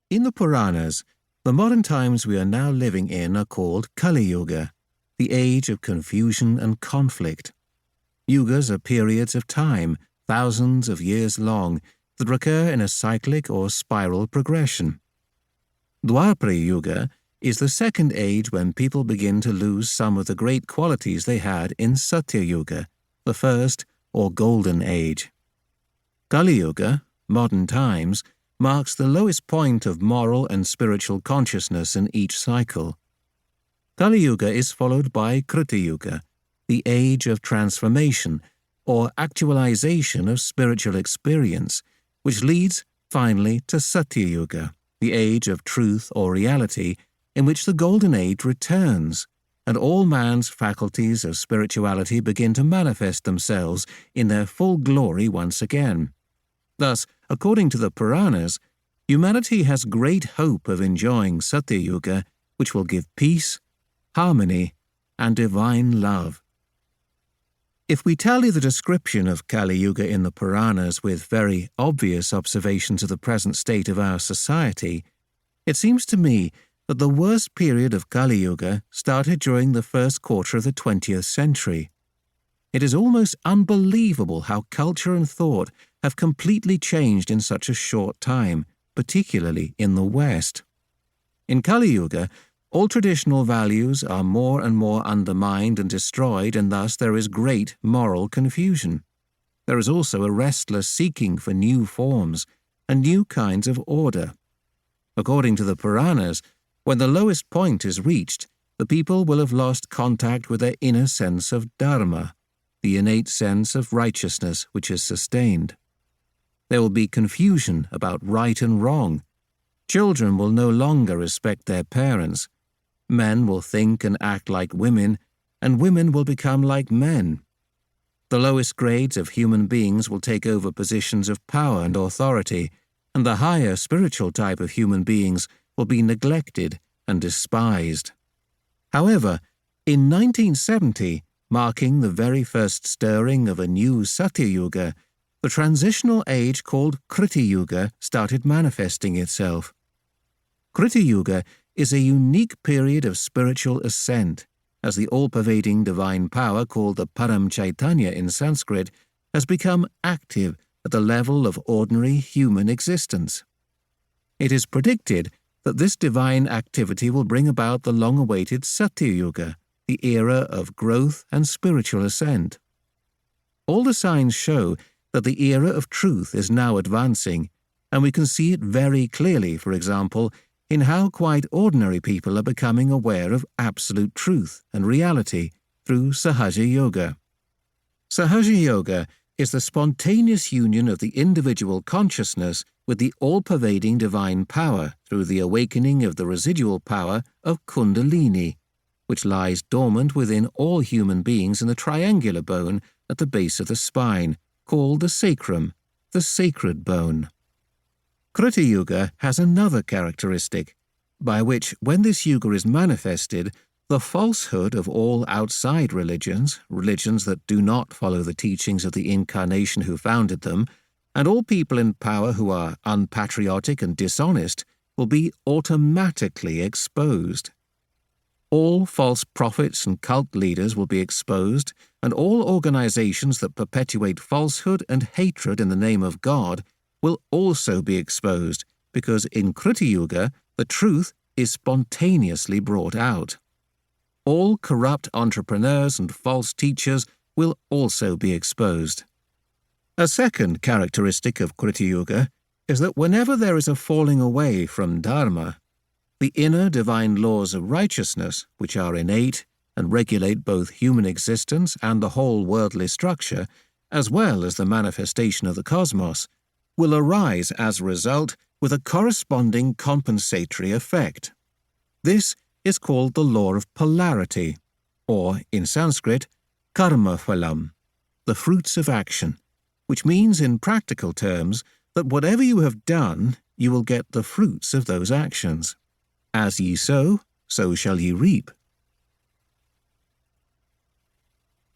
In the Puranas, the modern times we are now living in are called Kali Yuga, the age of confusion and conflict. Yugas are periods of time, thousands of years long, that recur in a cyclic or spiral progression. Dwapara Yuga is the second age when people begin to lose some of the great qualities they had in Satya Yuga, the first or golden age. Kali Yuga, modern times, marks the lowest point of moral and spiritual consciousness in each cycle. Kali Yuga is followed by Krita Yuga, the age of transformation or actualization of spiritual experience, which leads finally to Satya Yuga, the age of truth or reality, in which the golden age returns, and all man's faculties of spirituality begin to manifest themselves in their full glory once again. Thus, according to the Puranas, humanity has great hope of enjoying Satya Yuga, which will give peace, harmony, and divine love. If we tally the description of Kali Yuga in the Puranas with very obvious observations of the present state of our society, it seems to me that the worst period of Kali Yuga started during the first quarter of the 20th century. It is almost unbelievable how culture and thought have completely changed in such a short time, particularly in the West. In Kali Yuga, all traditional values are more and more undermined and destroyed, and thus there is great moral confusion. There is also a restless seeking for new forms and new kinds of order. According to the Puranas, when the lowest point is reached, the people will have lost contact with their inner sense of dharma, the innate sense of righteousness which is sustained. There will be confusion about right and wrong. Children will no longer respect their parents. Men will think and act like women, and women will become like men. The lowest grades of human beings will take over positions of power and authority, and the higher spiritual type of human beings will be neglected and despised. However, in 1970, marking the very first stirring of a new Satya Yuga, the transitional age called Krita Yuga started manifesting itself. Krita Yuga is a unique period of spiritual ascent, as the all-pervading divine power called the Param Chaitanya in Sanskrit has become active at the level of ordinary human existence. It is predicted that this divine activity will bring about the long-awaited Satya Yuga, the era of growth and spiritual ascent. All the signs show that the era of truth is now advancing, and we can see it very clearly, for example, in how quite ordinary people are becoming aware of absolute truth and reality through Sahaja Yoga. Sahaja Yoga is the spontaneous union of the individual consciousness with the all-pervading divine power through the awakening of the residual power of Kundalini, which lies dormant within all human beings in the triangular bone at the base of the spine, called the sacrum, the sacred bone. Krita Yuga has another characteristic, by which, when this yuga is manifested, the falsehood of all outside religions, religions that do not follow the teachings of the incarnation who founded them, and all people in power who are unpatriotic and dishonest, will be automatically exposed. All false prophets and cult leaders will be exposed, and all organizations that perpetuate falsehood and hatred in the name of God will also be exposed, because in Krita Yuga, the truth is spontaneously brought out. All corrupt entrepreneurs and false teachers will also be exposed. A second characteristic of Krita Yuga is that whenever there is a falling away from Dharma, the inner divine laws of righteousness, which are innate and regulate both human existence and the whole worldly structure, as well as the manifestation of the cosmos, will arise as a result with a corresponding compensatory effect. This is called the law of polarity, or, in Sanskrit, karma phalam, the fruits of action, which means in practical terms that whatever you have done, you will get the fruits of those actions. As ye sow, so shall ye reap.